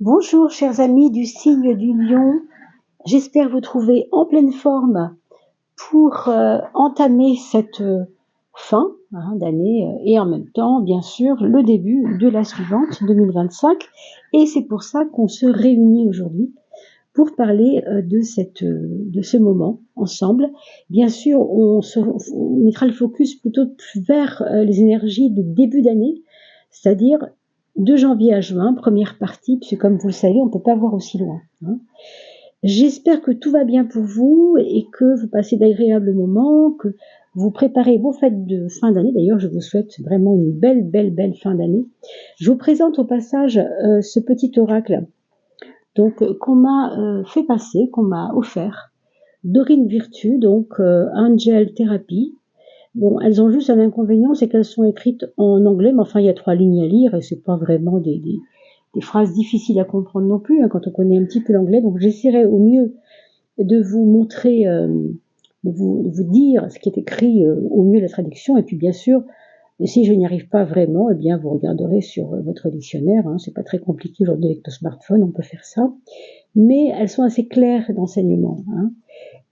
Bonjour chers amis du signe du lion, j'espère vous trouver en pleine forme pour entamer cette fin d'année et en même temps bien sûr le début de la suivante 2025 et c'est pour ça qu'on se réunit aujourd'hui pour parler de ce moment ensemble. Bien sûr on mettra le focus plutôt vers les énergies de début d'année, c'est-à-dire de janvier à juin, première partie, puisque comme vous le savez, on ne peut pas voir aussi loin. J'espère que tout va bien pour vous et que vous passez d'agréables moments, que vous préparez vos fêtes de fin d'année. D'ailleurs, je vous souhaite vraiment une belle fin d'année. Je vous présente au passage ce petit oracle qu'on m'a fait passer, qu'on m'a offert. Dorine Virtue, Angel Therapy. Bon, elles ont juste un inconvénient, c'est qu'elles sont écrites en anglais, mais enfin, il y a 3 lignes à lire et c'est pas vraiment des phrases difficiles à comprendre non plus, quand on connaît un petit peu l'anglais. Donc, j'essaierai au mieux de vous montrer, de vous dire ce qui est écrit, au mieux la traduction. Et puis, bien sûr, si je n'y arrive pas vraiment, eh bien, vous regarderez sur votre dictionnaire. C'est pas très compliqué aujourd'hui avec le smartphone, on peut faire ça. Mais elles sont assez claires d'enseignement.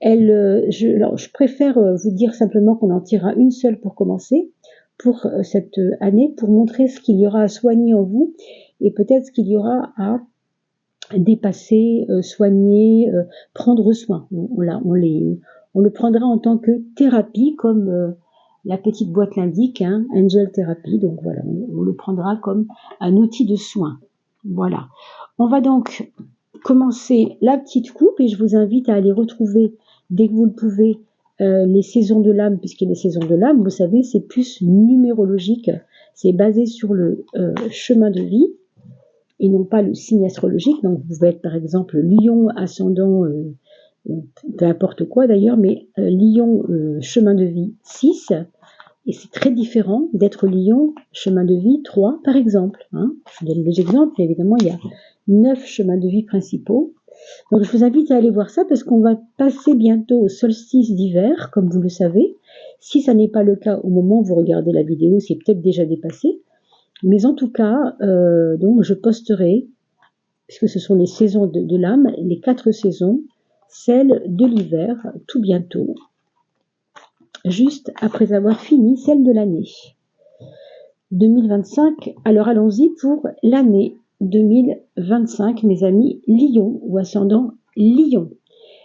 Je préfère vous dire simplement qu'on en tirera une seule pour commencer, pour cette année, pour montrer ce qu'il y aura à soigner en vous et peut-être ce qu'il y aura à dépasser, soigner, prendre soin. On le prendra en tant que thérapie, comme la petite boîte l'indique, Angel Therapy. Donc voilà, on le prendra comme un outil de soin. Voilà. On va donc commencer la petite coupe et je vous invite à aller retrouver dès que vous le pouvez les saisons de l'âme, puisque les saisons de l'âme, vous savez, c'est plus numérologique, c'est basé sur le chemin de vie et non pas le signe astrologique. Donc vous pouvez être par exemple lion, ascendant, peu importe quoi d'ailleurs, mais lion, chemin de vie 6, et c'est très différent d'être lion, chemin de vie 3 par exemple. Je donne des exemples, évidemment il y a 9 chemins de vie principaux. Donc je vous invite à aller voir ça parce qu'on va passer bientôt au solstice d'hiver, comme vous le savez. Si ça n'est pas le cas au moment où vous regardez la vidéo, c'est peut-être déjà dépassé. Mais en tout cas, donc je posterai, puisque ce sont les saisons de l'âme, les 4 saisons, celle de l'hiver, tout bientôt, juste après avoir fini celle de l'année 2025. Alors allons-y pour l'année 2025, mes amis Lion ou ascendant Lion.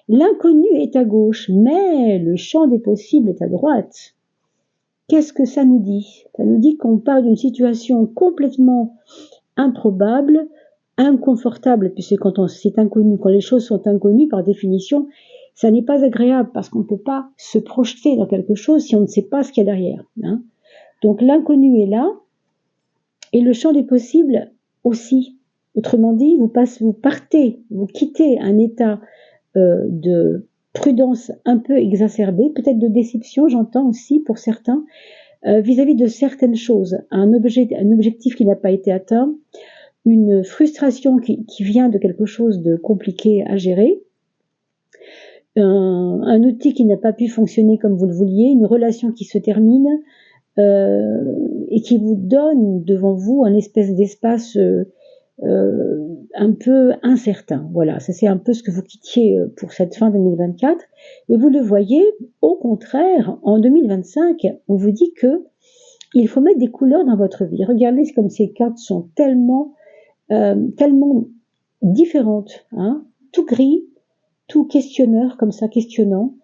L'inconnu est à gauche, mais le champ des possibles est à droite. Qu'est-ce que ça nous dit? Ça nous dit qu'on parle d'une situation complètement improbable, inconfortable, puisque quand c'est inconnu, quand les choses sont inconnues, par définition, ça n'est pas agréable parce qu'on ne peut pas se projeter dans quelque chose si on ne sait pas ce qu'il y a derrière. Donc l'inconnu est là, et le champ des possibles aussi. Autrement dit, vous partez, vous quittez un état de prudence un peu exacerbé, peut-être de déception, j'entends aussi pour certains, vis-à-vis de certaines choses, un objectif qui n'a pas été atteint, une frustration qui vient de quelque chose de compliqué à gérer, un outil qui n'a pas pu fonctionner comme vous le vouliez, une relation qui se termine, et qui vous donne devant vous un espèce d'espace un peu incertain. Voilà, ça c'est un peu ce que vous quittiez pour cette fin 2024. Et vous le voyez, au contraire, en 2025, on vous dit que il faut mettre des couleurs dans votre vie. Regardez comme ces cartes sont tellement différentes, tout gris, tout questionneur comme ça, questionnant.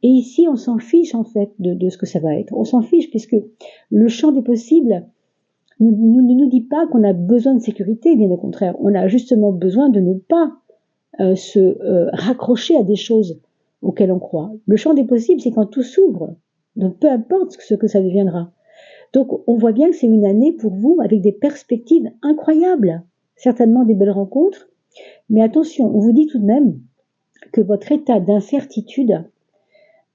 Et ici, on s'en fiche en fait de ce que ça va être. On s'en fiche puisque le champ des possibles ne nous dit pas qu'on a besoin de sécurité, bien au contraire. On a justement besoin de ne pas se raccrocher à des choses auxquelles on croit. Le champ des possibles, c'est quand tout s'ouvre. Donc peu importe ce que ça deviendra. Donc on voit bien que c'est une année pour vous avec des perspectives incroyables. Certainement des belles rencontres. Mais attention, on vous dit tout de même que votre état d'incertitude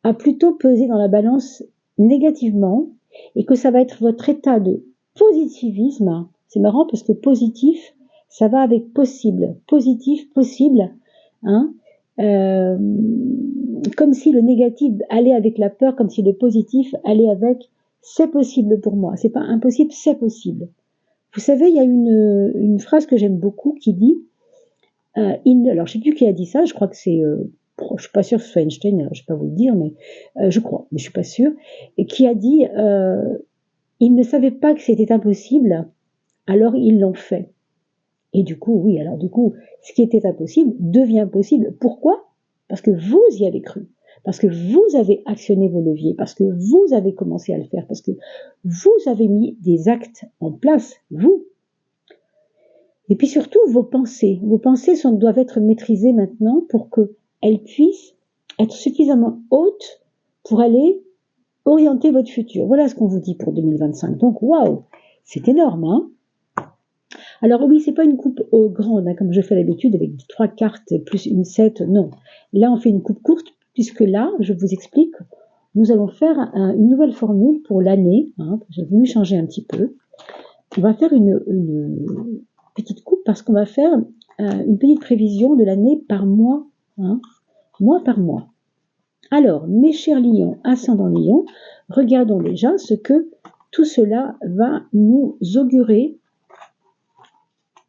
a plutôt pesé dans la balance négativement et que ça va être votre état de positivisme. C'est marrant parce que positif, ça va avec possible. Positif, possible. Comme si le négatif allait avec la peur, comme si le positif allait avec c'est possible pour moi. C'est pas impossible, c'est possible. Vous savez, il y a une phrase que j'aime beaucoup qui dit alors je sais plus qui a dit ça, je crois que c'est, je suis pas sûre que ce soit Einstein, alors je vais pas vous le dire, mais je crois, mais je suis pas sûre, et qui a dit, ils ne savaient pas que c'était impossible, alors ils l'ont fait. Et du coup, oui, alors du coup, ce qui était impossible devient possible. Pourquoi? Parce que vous y avez cru, parce que vous avez actionné vos leviers, parce que vous avez commencé à le faire, parce que vous avez mis des actes en place, vous. Et puis surtout, vos pensées doivent être maîtrisées maintenant pour qu'elles puissent être suffisamment hautes pour aller orienter votre futur. Voilà ce qu'on vous dit pour 2025. Donc, waouh, c'est énorme, hein? Alors oui, c'est pas une coupe grande, hein, comme je fais d'habitude avec 3 cartes plus une 7, non. Là, on fait une coupe courte, puisque là, je vous explique, nous allons faire une nouvelle formule pour l'année. Hein, j'ai voulu changer un petit peu. On va faire une petite coupe parce qu'on va faire une petite prévision de l'année par mois, hein, mois par mois. Alors, mes chers lions, ascendant lion, regardons déjà ce que tout cela va nous augurer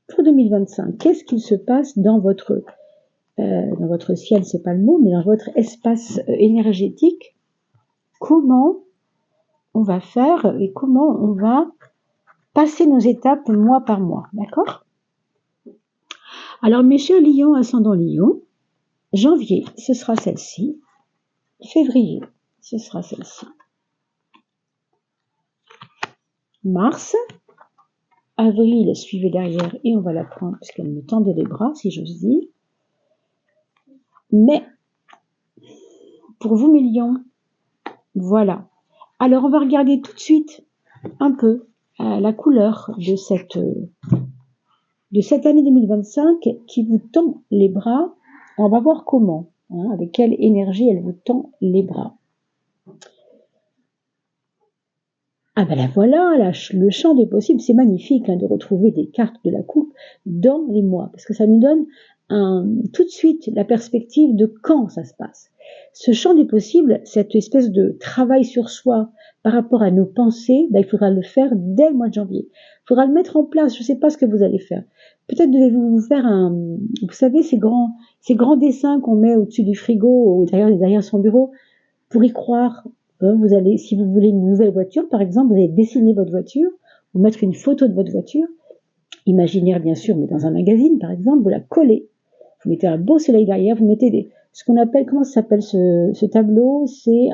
pour 2025. Qu'est-ce qu'il se passe dans votre ciel, c'est pas le mot, mais dans votre espace énergétique? Comment on va faire et comment on va passer nos étapes mois par mois, d'accord? Alors, mes chers lions, ascendant lion, janvier, ce sera celle-ci. Février, ce sera celle-ci. Mars, avril, suivez derrière et on va la prendre puisqu'elle me tendait les bras, si j'ose dire. Mai, pour vous, mes lions, voilà. Alors, on va regarder tout de suite un peu la couleur de cette année 2025 qui vous tend les bras. On va voir comment, hein, avec quelle énergie elle vous tend les bras. Ah ben là voilà, le champ des possibles, c'est magnifique hein, de retrouver des cartes de la coupe dans les mois, parce que ça nous donne tout de suite la perspective de quand ça se passe. Ce champ des possibles, cette espèce de travail sur soi par rapport à nos pensées, ben, il faudra le faire dès le mois de janvier. Il faudra le mettre en place, je ne sais pas ce que vous allez faire. Peut-être devez-vous vous faire vous savez, ces grands dessins qu'on met au-dessus du frigo ou derrière son bureau pour y croire. Vous allez, si vous voulez une nouvelle voiture, par exemple, vous allez dessiner votre voiture, ou mettre une photo de votre voiture, imaginaire bien sûr, mais dans un magazine, par exemple, vous la collez. Vous mettez un beau soleil derrière, vous mettez ce qu'on appelle, comment ça s'appelle ce tableau? C'est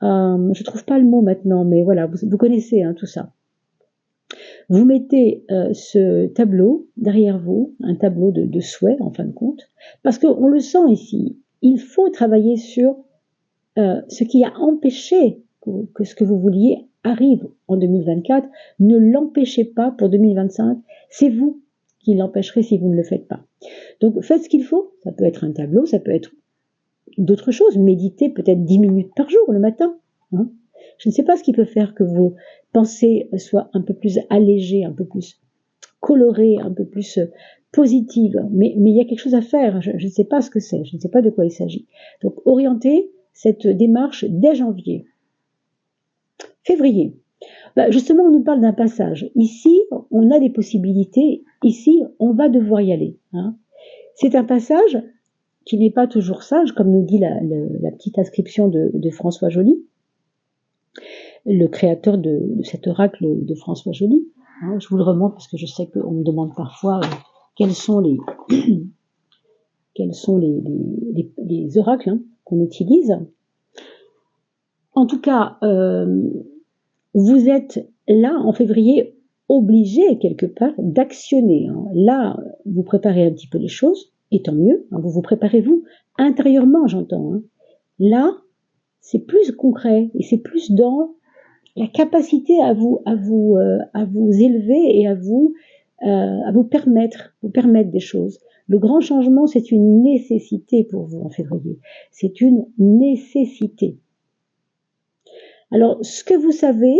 je trouve pas le mot maintenant, mais voilà, vous connaissez hein, tout ça. Vous mettez ce tableau derrière vous, un tableau de souhait en fin de compte, parce qu'on le sent ici. Il faut travailler sur ce qui a empêché que ce que vous vouliez arrive en 2024, ne l'empêchez pas pour 2025. C'est vous qui l'empêcherez si vous ne le faites pas. Donc faites ce qu'il faut. Ça peut être un tableau, ça peut être d'autres choses. Méditez peut-être 10 minutes par jour le matin. Hein. Je ne sais pas ce qui peut faire que vos pensées soient un peu plus allégées, un peu plus colorées, un peu plus positives. Mais il y a quelque chose à faire. Je ne sais pas ce que c'est. Je ne sais pas de quoi il s'agit. Donc orientez cette démarche dès janvier. Février. Justement, on nous parle d'un passage. Ici, on a des possibilités. Ici, on va devoir y aller. Hein. C'est un passage qui n'est pas toujours sage, comme nous dit la petite inscription de François Joly, le créateur de cet oracle de François Joly. Hein, je vous le remonte parce que je sais qu'on me demande parfois quels sont les oracles hein, qu'on utilise. En tout cas, vous êtes là en février obligé quelque part d'actionner. Hein. Là, vous préparez un petit peu les choses, et tant mieux. Hein, vous préparez vous intérieurement, j'entends. Hein. Là, c'est plus concret et c'est plus dans la capacité à vous élever et à vous permettre des choses. Le grand changement, c'est une nécessité pour vous en février. C'est une nécessité. Alors, ce que vous savez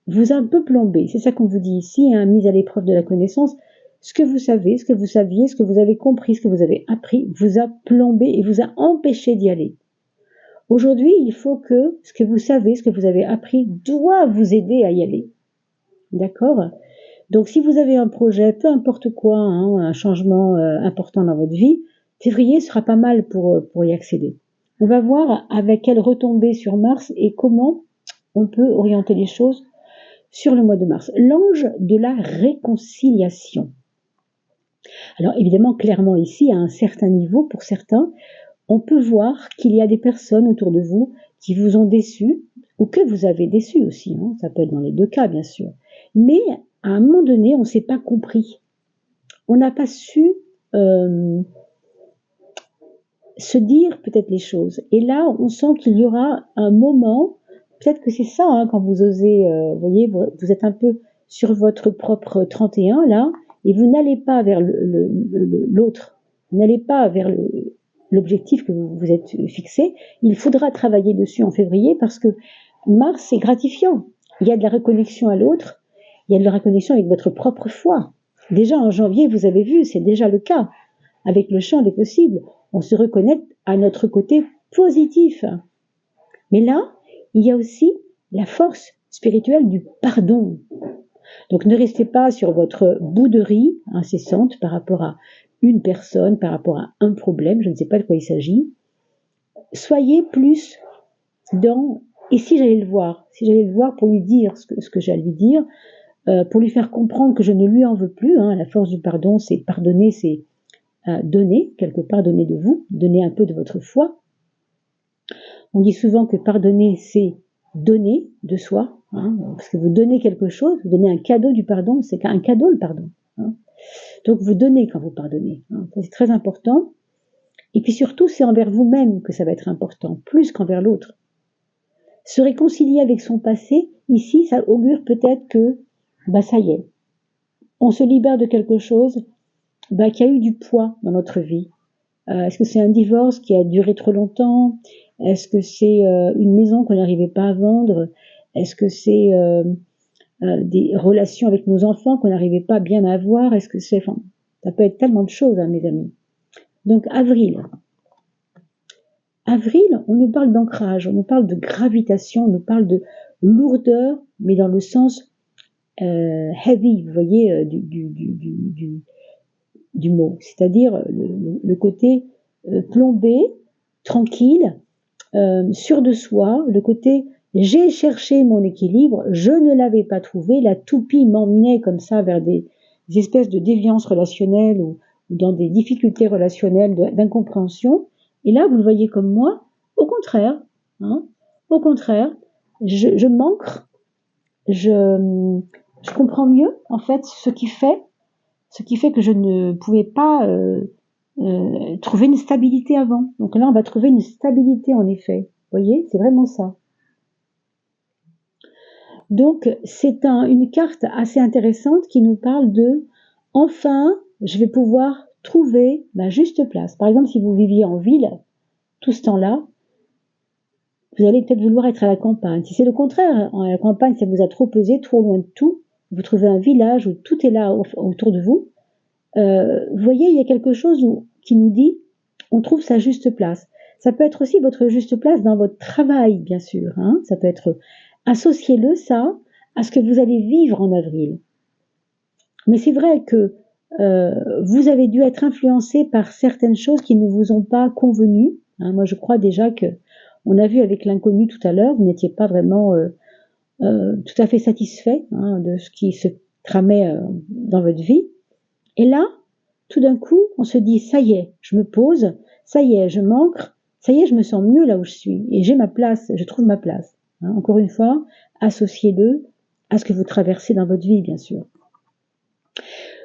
vous a un peu plombé. C'est ça qu'on vous dit ici, hein, mise à l'épreuve de la connaissance. Ce que vous savez, ce que vous saviez, ce que vous avez compris, ce que vous avez appris, vous a plombé et vous a empêché d'y aller. Aujourd'hui, il faut que ce que vous savez, ce que vous avez appris, doit vous aider à y aller. D'accord ? Donc si vous avez un projet, peu importe quoi, hein, un changement important dans votre vie, février sera pas mal pour y accéder. On va voir avec quelle retombée sur Mars et comment on peut orienter les choses sur le mois de mars. L'ange de la réconciliation. Alors évidemment, clairement ici, à un certain niveau, pour certains, on peut voir qu'il y a des personnes autour de vous qui vous ont déçu, ou que vous avez déçu aussi, hein, ça peut être dans les deux cas bien sûr. Mais à un moment donné, on ne s'est pas compris. On n'a pas su se dire peut-être les choses. Et là, on sent qu'il y aura un moment, peut-être que c'est ça, hein, quand vous osez, vous voyez, vous êtes un peu sur votre propre 31 là, et vous n'allez pas vers l'autre, vous n'allez pas vers l'objectif que vous vous êtes fixé. Il faudra travailler dessus en février parce que Mars, c'est gratifiant. Il y a de la reconnexion à l'autre, il y a de la reconnexion avec votre propre foi. Déjà en janvier, vous avez vu, c'est déjà le cas. Avec le champ des possibles, on se reconnecte à notre côté positif. Mais là, il y a aussi la force spirituelle du pardon. Donc ne restez pas sur votre bouderie incessante par rapport à une personne, par rapport à un problème, je ne sais pas de quoi il s'agit. Soyez plus dans « et si j'allais le voir ?» Si j'allais le voir pour lui dire ce que j'ai à lui dire, pour lui faire comprendre que je ne lui en veux plus. Hein, la force du pardon, c'est pardonner, c'est donner, quelque part donner de vous, donner un peu de votre foi. On dit souvent que pardonner, c'est donner de soi, hein, parce que vous donnez quelque chose, vous donnez un cadeau du pardon, c'est un cadeau le pardon. Hein. Donc vous donnez quand vous pardonnez, hein, c'est très important. Et puis surtout, c'est envers vous-même que ça va être important, plus qu'envers l'autre. Se réconcilier avec son passé, ici, ça augure peut-être que, ça y est, on se libère de quelque chose qui a eu du poids dans notre vie. Est-ce que c'est un divorce qui a duré trop longtemps? Est-ce que c'est une maison qu'on n'arrivait pas à vendre? Est-ce que c'est des relations avec nos enfants qu'on n'arrivait pas bien à avoir? Est-ce que c'est... Enfin, ça peut être tellement de choses, hein, mes amis. Donc, avril. Avril, on nous parle d'ancrage, on nous parle de gravitation, on nous parle de lourdeur, mais dans le sens heavy, vous voyez, du mot, c'est-à-dire le côté plombé, tranquille, sûr de soi, le côté j'ai cherché mon équilibre, je ne l'avais pas trouvé, la toupie m'emmenait comme ça vers des espèces de déviances relationnelles ou dans des difficultés relationnelles d'incompréhension. Et là, vous le voyez comme moi, au contraire, hein, au contraire, je m'ancre, je comprends mieux en fait ce qui fait que je ne pouvais pas trouver une stabilité avant. Donc là, on va trouver une stabilité en effet. Vous voyez, c'est vraiment ça. Donc c'est une carte assez intéressante qui nous parle de enfin, je vais pouvoir trouver ma juste place. Par exemple, si vous viviez en ville tout ce temps-là, vous allez peut-être vouloir être à la campagne. Si c'est le contraire, à la campagne, ça vous a trop pesé, trop loin de tout, vous trouvez un village où tout est là autour de vous. Vous voyez, il y a quelque chose qui nous dit on trouve sa juste place. Ça peut être aussi votre juste place dans votre travail, bien sûr. Hein. Ça peut être associez-le ça à ce que vous allez vivre en avril. Mais c'est vrai que vous avez dû être influencé par certaines choses qui ne vous ont pas convenu. Hein. Moi, je crois déjà que on a vu avec l'inconnu tout à l'heure, vous n'étiez pas vraiment tout à fait satisfait de ce qui se tramait dans votre vie. Et là, tout d'un coup, on se dit, ça y est, je me pose, ça y est, je m'ancre, ça y est, je me sens mieux là où je suis, et j'ai ma place, je trouve ma place. Hein, encore une fois, associez-le à ce que vous traversez dans votre vie, bien sûr.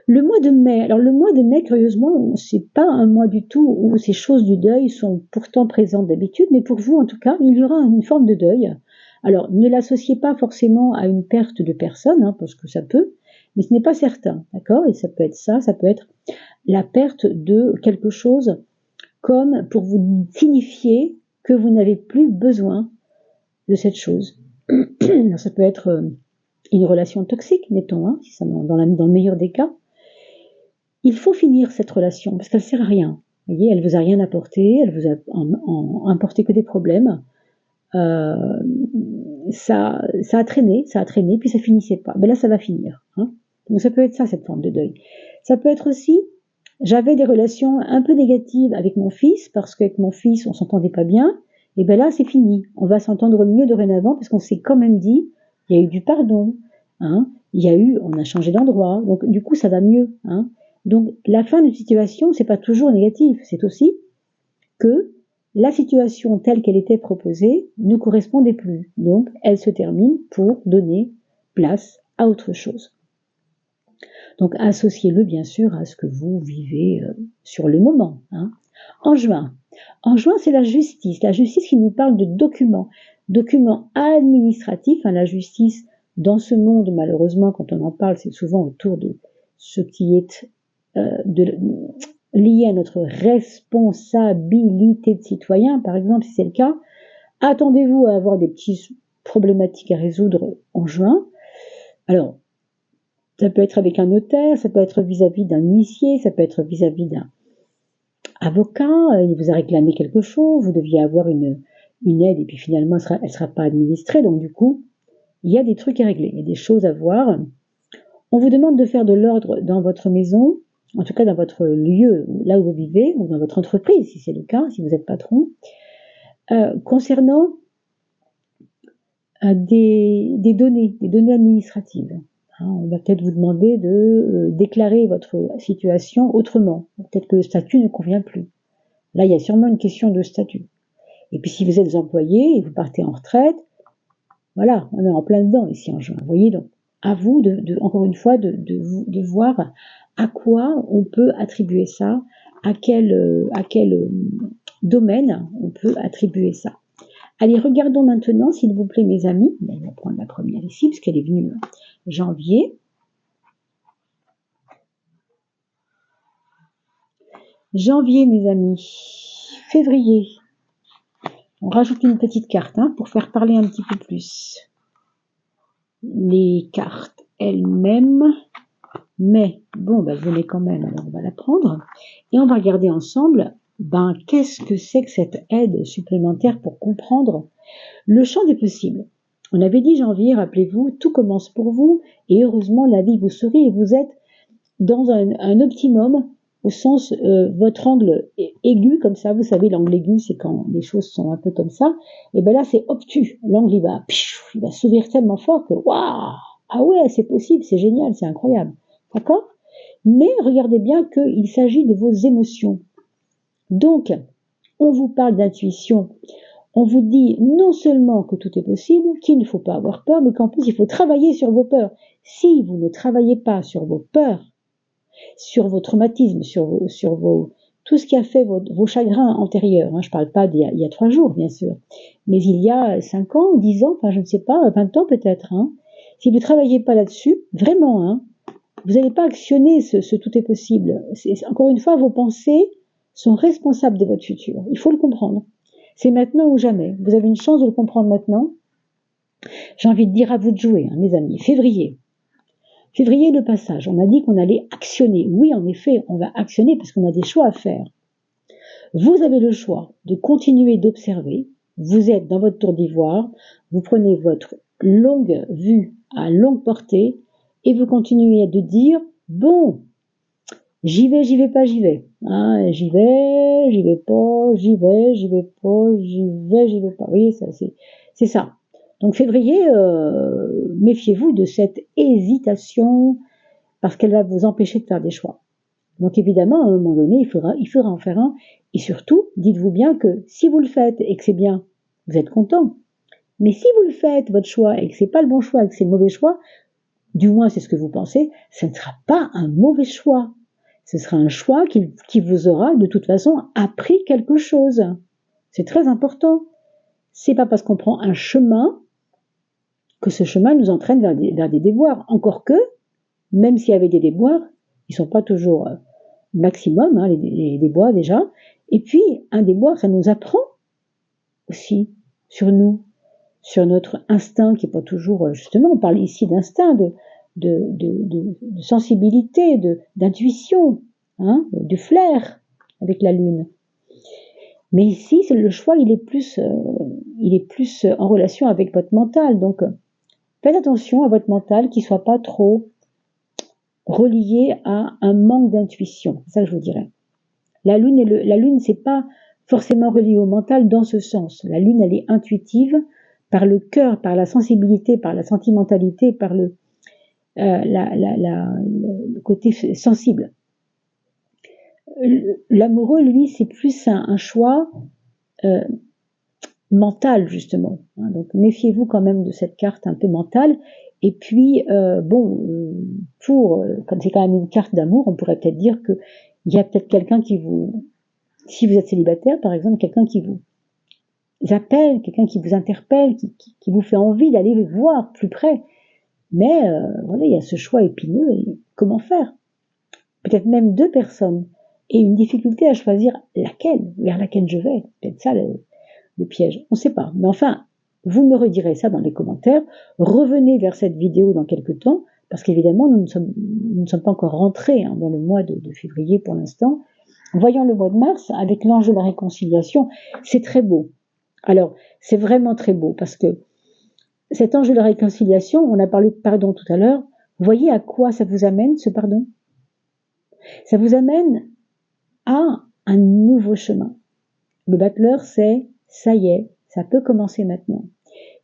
Le mois de mai, alors le mois de mai, curieusement, c'est pas un mois du tout où ces choses du deuil sont pourtant présentes d'habitude, mais pour vous, en tout cas, il y aura une forme de deuil. Alors, ne l'associez pas forcément à une perte de personne, hein, parce que ça peut, mais ce n'est pas certain, d'accord? Et ça peut être ça peut être la perte de quelque chose comme pour vous signifier que vous n'avez plus besoin de cette chose. Alors, ça peut être une relation toxique, mettons, hein, si ça, dans le meilleur des cas. Il faut finir cette relation parce qu'elle ne sert à rien. Vous voyez, elle ne vous a rien apporté, elle vous a apporté que des problèmes. Ça a traîné, puis ça finissait pas. Mais là, ça va finir. Hein. Donc ça peut être ça, cette forme de deuil. Ça peut être aussi, j'avais des relations un peu négatives avec mon fils, parce qu'avec mon fils, on s'entendait pas bien, et ben là, c'est fini. On va s'entendre mieux dorénavant, parce qu'on s'est quand même dit, il y a eu du pardon, hein, on a changé d'endroit, donc du coup, ça va mieux, hein. Donc, la fin d'une situation, c'est pas toujours négatif, c'est aussi que la situation telle qu'elle était proposée ne correspondait plus. Donc, elle se termine pour donner place à autre chose. Donc, associez-le bien sûr à ce que vous vivez sur le moment, hein. En juin, c'est la justice qui nous parle de documents administratifs, hein, la justice dans ce monde, malheureusement, quand on en parle, c'est souvent autour de ce qui est lié à notre responsabilité de citoyen, par exemple, si c'est le cas. Attendez-vous à avoir des petites problématiques à résoudre en juin. Alors, ça peut être avec un notaire, ça peut être vis-à-vis d'un huissier, ça peut être vis-à-vis d'un avocat, il vous a réclamé quelque chose, vous deviez avoir une aide et puis finalement elle sera pas administrée, donc du coup, il y a des trucs à régler, il y a des choses à voir. On vous demande de faire de l'ordre dans votre maison, en tout cas dans votre lieu, là où vous vivez, ou dans votre entreprise, si c'est le cas, si vous êtes patron, concernant des données administratives. On va peut-être vous demander de déclarer votre situation autrement. Peut-être que le statut ne convient plus. Là, il y a sûrement une question de statut. Et puis si vous êtes employé et vous partez en retraite, voilà, on est en plein dedans ici en juin. Vous voyez, donc à vous, encore une fois, de voir à quoi on peut attribuer ça, à quel domaine on peut attribuer ça. Allez, regardons maintenant, s'il vous plaît, mes amis. On va prendre la première ici, parce qu'elle est venue janvier. Janvier, mes amis. Février. On rajoute une petite carte pour faire parler un petit peu plus. Les cartes elles-mêmes. Mais, bon, venez quand même, alors on va la prendre. Et on va regarder ensemble, qu'est-ce que c'est que cette aide supplémentaire pour comprendre le champ des possibles. On avait dit janvier, rappelez-vous, tout commence pour vous, et heureusement la vie vous sourit et vous êtes dans un optimum, au sens, votre angle aigu, comme ça, vous savez, l'angle aigu, c'est quand les choses sont un peu comme ça, et là c'est obtus, l'angle il va s'ouvrir tellement fort que, waouh, ah ouais, c'est possible, c'est génial, c'est incroyable, d'accord? Mais regardez bien qu'il s'agit de vos émotions. Donc, on vous parle d'intuition, on vous dit non seulement que tout est possible, qu'il ne faut pas avoir peur, mais qu'en plus il faut travailler sur vos peurs. Si vous ne travaillez pas sur vos peurs, sur vos traumatismes, sur tout ce qui a fait vos chagrins antérieurs, je ne parle pas d'il y a 3 jours bien sûr, mais il y a 5 ans, 10 ans, je ne sais pas, 20 ans peut-être, si vous ne travaillez pas là-dessus, vraiment, vous n'allez pas actionner ce tout est possible. Encore une fois, vos pensées sont responsables de votre futur, il faut le comprendre. C'est maintenant ou jamais. Vous avez une chance de le comprendre maintenant. J'ai envie de dire à vous de jouer, mes amis. Février, le passage. On a dit qu'on allait actionner. Oui, en effet, on va actionner parce qu'on a des choix à faire. Vous avez le choix de continuer d'observer. Vous êtes dans votre tour d'ivoire. Vous prenez votre longue vue à longue portée et vous continuez de dire, bon, j'y vais pas, j'y vais. J'y vais pas, j'y vais pas, j'y vais pas. Vous voyez, ça, c'est ça. Donc février, méfiez-vous de cette hésitation parce qu'elle va vous empêcher de faire des choix. Donc évidemment, à un moment donné, il faudra en faire un. Et surtout, dites-vous bien que si vous le faites et que c'est bien, vous êtes content. Mais si vous le faites, votre choix, et que c'est pas le bon choix, et que c'est le mauvais choix, du moins c'est ce que vous pensez, ce ne sera pas un mauvais choix. Ce sera un choix qui vous aura de toute façon appris quelque chose. C'est très important. C'est pas parce qu'on prend un chemin que ce chemin nous entraîne vers des déboires. Encore que, même s'il y avait des déboires, ils sont pas toujours maximum, les déboires déjà. Et puis, un déboire, ça nous apprend aussi sur nous, sur notre instinct qui est pas toujours, justement, on parle ici d'instinct, de sensibilité, d'intuition, de flair avec la lune. Mais ici, le choix, il est plus en relation avec votre mental. Donc, faites attention à votre mental qui soit pas trop relié à un manque d'intuition. C'est ça que je vous dirais. La lune, c'est pas forcément relié au mental dans ce sens. La lune, elle est intuitive par le cœur, par la sensibilité, par la sentimentalité, par le côté sensible. L'amoureux, lui, c'est plus un choix mental, justement. Donc, méfiez-vous quand même de cette carte un peu mentale. Et puis, comme c'est quand même une carte d'amour, on pourrait peut-être dire que il y a peut-être quelqu'un qui vous, si vous êtes célibataire, par exemple, quelqu'un qui vous appelle, quelqu'un qui vous interpelle, qui vous fait envie d'aller voir plus près. Mais voilà, il y a ce choix épineux. Et comment faire? Peut-être même deux personnes et une difficulté à choisir laquelle, vers laquelle je vais. Peut-être ça le piège. On ne sait pas. Mais enfin, vous me redirez ça dans les commentaires. Revenez vers cette vidéo dans quelques temps, parce qu'évidemment, nous ne sommes pas encore rentrés dans le mois de février pour l'instant. Voyons le mois de mars avec l'ange de la réconciliation. C'est très beau. Alors, c'est vraiment très beau, parce que cet ange de la réconciliation, on a parlé de pardon tout à l'heure, voyez à quoi ça vous amène, ce pardon? Ça vous amène à un nouveau chemin. Le battleur, c'est ça y est, ça peut commencer maintenant.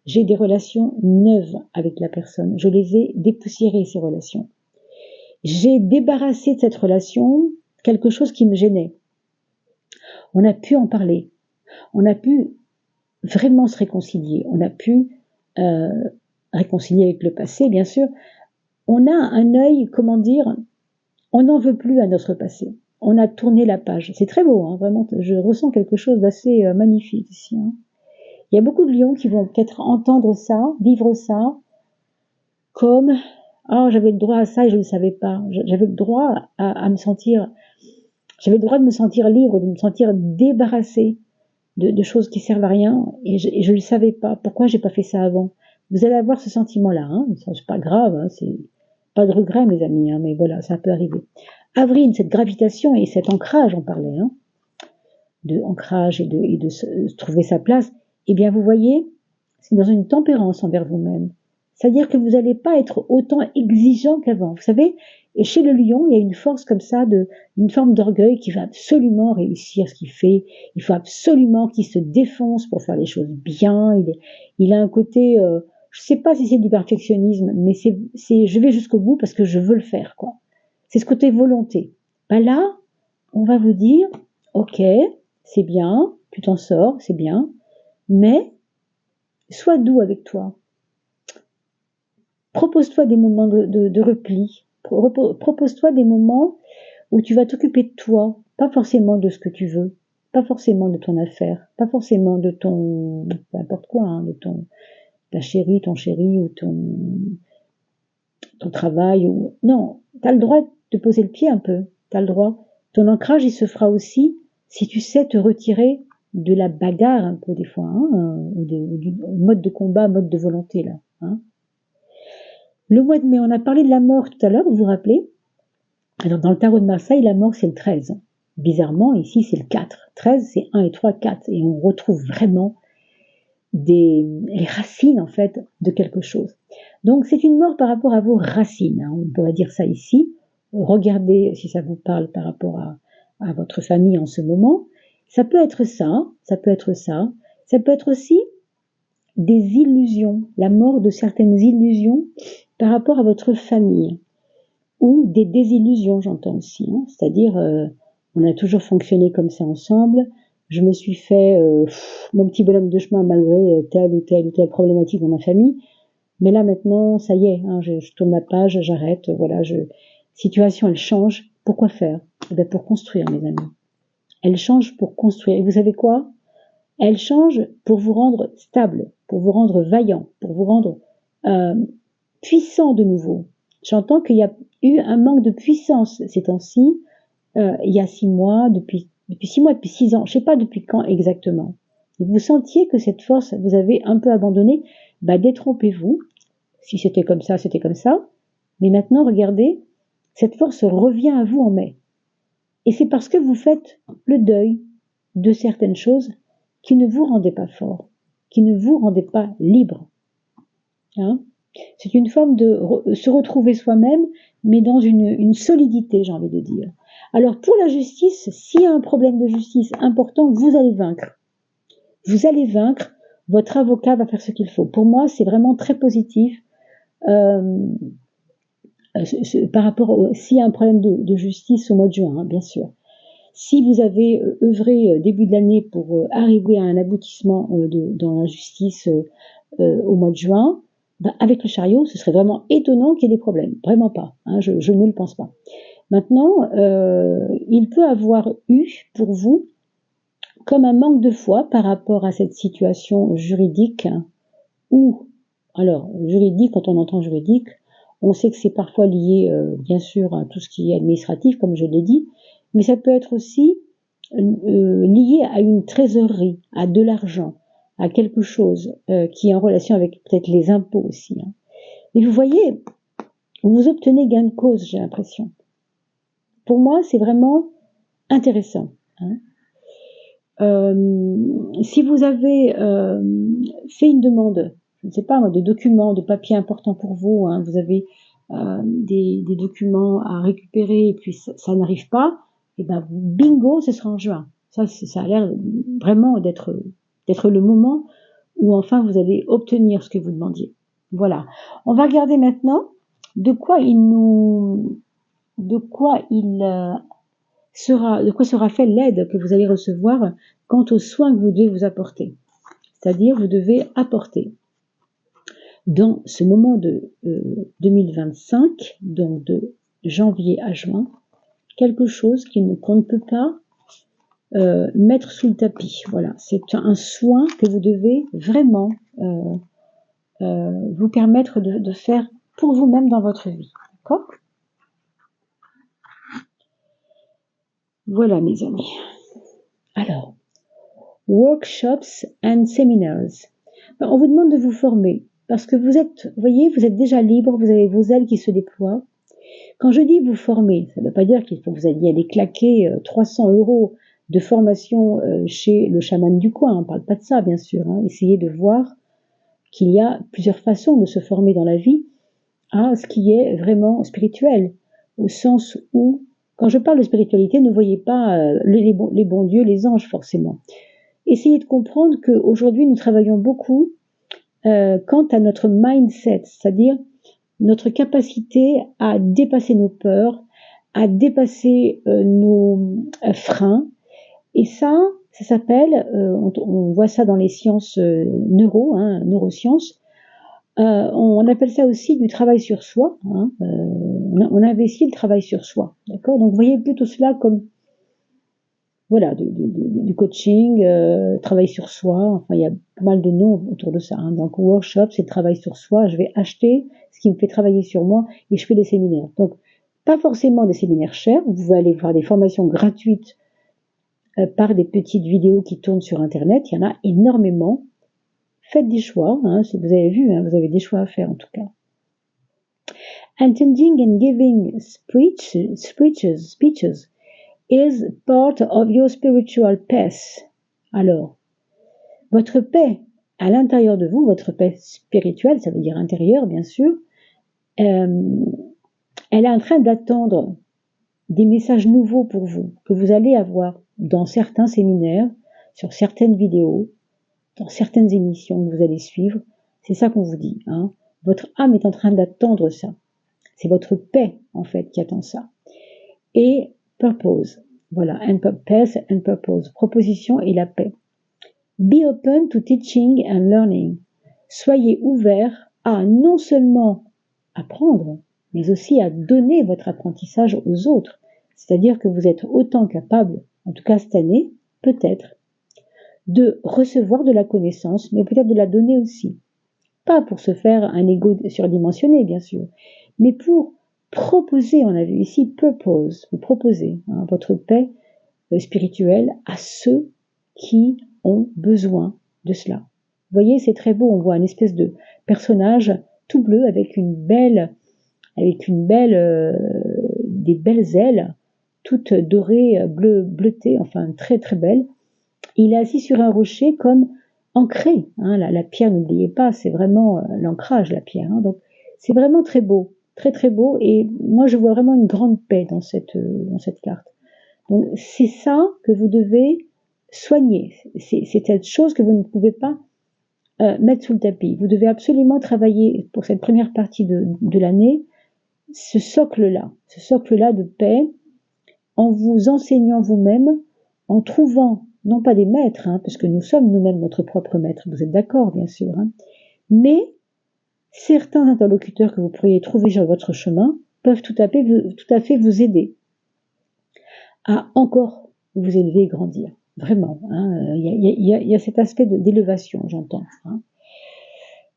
J'ai des relations neuves avec la personne. Je les ai dépoussiérées, ces relations. J'ai débarrassé de cette relation quelque chose qui me gênait. On a pu en parler. On a pu vraiment se réconcilier. On a pu réconcilier avec le passé, bien sûr. On a un œil, comment dire, on n'en veut plus à notre passé. On a tourné la page. C'est très beau, vraiment. Je ressens quelque chose d'assez magnifique ici. Il y a beaucoup de lions qui vont peut-être entendre ça, vivre ça, comme j'avais le droit à ça et je ne le savais pas. J'avais le droit à me sentir, j'avais le droit de me sentir libre, de me sentir débarrassée de choses qui servent à rien et je ne le savais pas. Pourquoi j'ai pas fait ça avant? Vous allez avoir ce sentiment-là. C'est pas grave, c'est pas de regret, mes amis, mais voilà, ça peut arriver. Avril, cette gravitation et cet ancrage, on parlait, de ancrage et de se trouver sa place. Eh bien, vous voyez, c'est dans une tempérance envers vous-même. C'est-à-dire que vous n'allez pas être autant exigeant qu'avant. Vous savez, chez le lion, il y a une force comme ça, une forme d'orgueil qui va absolument réussir ce qu'il fait. Il faut absolument qu'il se défonce pour faire les choses bien. Il a un côté, je ne sais pas si c'est du perfectionnisme, mais c'est je vais jusqu'au bout parce que je veux le faire, quoi. C'est ce côté volonté. Là, on va vous dire, ok, c'est bien, tu t'en sors, c'est bien, mais sois doux avec toi. Propose-toi des moments de repli. Propose-toi des moments où tu vas t'occuper de toi, pas forcément de ce que tu veux, pas forcément de ton affaire, pas forcément de ton, n'importe quoi, de ta chérie, ton chéri ou ton travail. Non, tu as le droit de poser le pied un peu, tu as le droit. Ton ancrage, il se fera aussi si tu sais te retirer de la bagarre un peu des fois, du mode de combat, mode de volonté là. Le mois de mai, on a parlé de la mort tout à l'heure, vous vous rappelez? Alors dans le tarot de Marseille, la mort c'est le 13. Bizarrement, ici c'est le 4. 13 c'est 1 et 3, 4. Et on retrouve vraiment les racines en fait de quelque chose. Donc c'est une mort par rapport à vos racines, on pourrait dire ça ici. Regardez si ça vous parle par rapport à votre famille en ce moment. Ça peut être ça, ça peut être ça. Ça peut être aussi des illusions, la mort de certaines illusions par rapport à votre famille, ou des désillusions, j'entends aussi, c'est-à-dire on a toujours fonctionné comme ça ensemble, je me suis fait mon petit bonhomme de chemin malgré telle ou telle problématique dans ma famille, mais là maintenant, ça y est, je tourne la page, j'arrête, voilà, situation elle change, pourquoi faire? Eh bien, pour construire, mes amis. Elle change pour construire, et vous savez quoi? Elle change pour vous rendre stable, pour vous rendre vaillant, pour vous rendre puissant de nouveau. J'entends qu'il y a eu un manque de puissance ces temps-ci, il y a 6 mois, depuis 6 mois, depuis 6 ans, je ne sais pas depuis quand exactement. Et vous sentiez que cette force, vous avez un peu abandonné, détrompez-vous. Si c'était comme ça, c'était comme ça. Mais maintenant, regardez, cette force revient à vous en mai. Et c'est parce que vous faites le deuil de certaines choses qui ne vous rendaient pas fort, qui ne vous rendaient pas libre. C'est une forme de se retrouver soi-même, mais dans une solidité, j'ai envie de dire. Alors pour la justice, s'il y a un problème de justice important, vous allez vaincre. Vous allez vaincre, votre avocat va faire ce qu'il faut. Pour moi, c'est vraiment très positif par rapport s'il y a un problème de justice au mois de juin, hein, bien sûr. Si vous avez œuvré début de l'année pour arriver à un aboutissement dans la justice au mois de juin, avec le chariot, ce serait vraiment étonnant qu'il y ait des problèmes. Vraiment pas, hein, je ne le pense pas. Maintenant, il peut avoir eu pour vous comme un manque de foi par rapport à cette situation juridique, ou, alors, juridique, quand on entend juridique, on sait que c'est parfois lié, bien sûr, à tout ce qui est administratif, comme je l'ai dit, mais ça peut être aussi lié à une trésorerie, à de l'argent, à quelque chose qui est en relation avec peut-être les impôts aussi. Hein. Mais vous voyez, vous obtenez gain de cause, j'ai l'impression. Pour moi, c'est vraiment intéressant. Hein. Si vous avez fait une demande, je ne sais pas moi, de documents, de papiers importants pour vous, hein, vous avez des documents à récupérer et puis ça n'arrive pas, et ben bingo, ce sera en juin. Ça a l'air vraiment d'être le moment où enfin vous allez obtenir ce que vous demandiez. Voilà. On va regarder maintenant de quoi sera fait l'aide que vous allez recevoir quant aux soins que vous devez vous apporter. C'est-à-dire, vous devez apporter dans ce moment de 2025, donc de janvier à juin, quelque chose qu'on ne peut pas mettre sous le tapis. Voilà, c'est un soin que vous devez vraiment vous permettre de faire pour vous-même dans votre vie. D'accord ? Voilà, mes amis. Alors, workshops and seminars. On vous demande de vous former parce que vous êtes déjà libre, vous avez vos ailes qui se déploient. Quand je dis vous former, ça ne veut pas dire qu'il faut que vous alliez aller claquer 300 € de formation chez le chaman du coin. On ne parle pas de ça, bien sûr. Hein. Essayez de voir qu'il y a plusieurs façons de se former dans la vie à ce qui est vraiment spirituel, au sens où, quand je parle de spiritualité, ne voyez pas les bons dieux, les anges forcément. Essayez de comprendre qu'aujourd'hui, nous travaillons beaucoup quant à notre mindset, c'est-à-dire notre capacité à dépasser nos peurs, à dépasser nos freins. Et ça s'appelle, on voit ça dans les sciences neurosciences, on appelle ça aussi du travail sur soi. Hein, on investit le travail sur soi, d'accord ? Donc vous voyez plutôt cela comme voilà, du coaching, travail sur soi, enfin il y a pas mal de noms autour de ça. Hein. Donc workshop, c'est le travail sur soi, je vais acheter ce qui me fait travailler sur moi et je fais des séminaires. Donc pas forcément des séminaires chers, vous pouvez aller voir des formations gratuites par des petites vidéos qui tournent sur internet, il y en a énormément. Faites des choix, hein, si vous avez vu, hein, vous avez des choix à faire en tout cas. Attending and giving speeches is part of your spiritual peace. Alors, votre paix à l'intérieur de vous, votre paix spirituelle, ça veut dire intérieure bien sûr, elle est en train d'attendre des messages nouveaux pour vous, que vous allez avoir dans certains séminaires, sur certaines vidéos, dans certaines émissions que vous allez suivre. C'est ça qu'on vous dit. Hein. Votre âme est en train d'attendre ça. C'est votre paix, en fait, qui attend ça. Et purpose. Voilà, peace and purpose. Proposition et la paix. Be open to teaching and learning. Soyez ouverts à non seulement apprendre, mais aussi à donner votre apprentissage aux autres. C'est-à-dire que vous êtes autant capable, en tout cas cette année, peut-être, de recevoir de la connaissance, mais peut-être de la donner aussi. Pas pour se faire un ego surdimensionné, bien sûr, mais pour proposer, on a vu ici purpose, vous proposez votre paix spirituelle à ceux qui ont besoin de cela. Vous voyez, c'est très beau, on voit une espèce de personnage tout bleu avec des belles ailes, toutes dorées, bleutées, enfin très très belles. Il est assis sur un rocher comme ancré. Hein, la pierre, n'oubliez pas, c'est vraiment l'ancrage, la pierre. Hein, donc, c'est vraiment très beau. très très beau, et moi je vois vraiment une grande paix dans cette carte. Donc c'est ça que vous devez soigner, c'est cette chose que vous ne pouvez pas mettre sous le tapis. Vous devez absolument travailler pour cette première partie de l'année, ce socle-là de paix, en vous enseignant vous-même, en trouvant, non pas des maîtres, hein, parce que nous sommes nous-mêmes notre propre maître, vous êtes d'accord bien sûr, hein, mais certains interlocuteurs que vous pourriez trouver sur votre chemin peuvent tout à fait vous aider à encore vous élever et grandir. Vraiment, il y a cet aspect d'élévation, j'entends. Hein.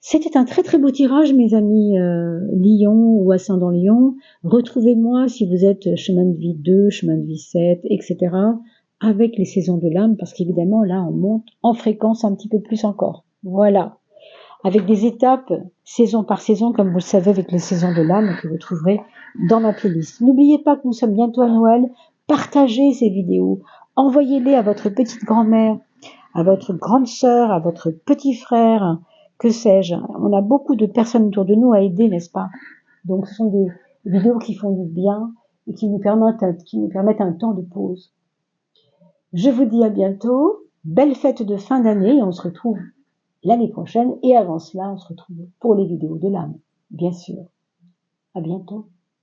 C'était un très très beau tirage, mes amis Lion ou Ascendant Lion. Retrouvez-moi si vous êtes chemin de vie 2, chemin de vie 7, etc. avec les saisons de l'âme, parce qu'évidemment là on monte en fréquence un petit peu plus encore. Voilà. Avec des étapes saison par saison, comme vous le savez avec les saisons de l'âme que vous trouverez dans ma playlist. N'oubliez pas que nous sommes bientôt à Noël. Partagez ces vidéos. Envoyez-les à votre petite grand-mère, à votre grande sœur, à votre petit frère, que sais-je. On a beaucoup de personnes autour de nous à aider, n'est-ce pas? Donc ce sont des vidéos qui font du bien et qui nous permettent un temps de pause. Je vous dis à bientôt. Belle fête de fin d'année et on se retrouve l'année prochaine. Et avant cela, on se retrouve pour les vidéos de l'âme, bien sûr. À bientôt.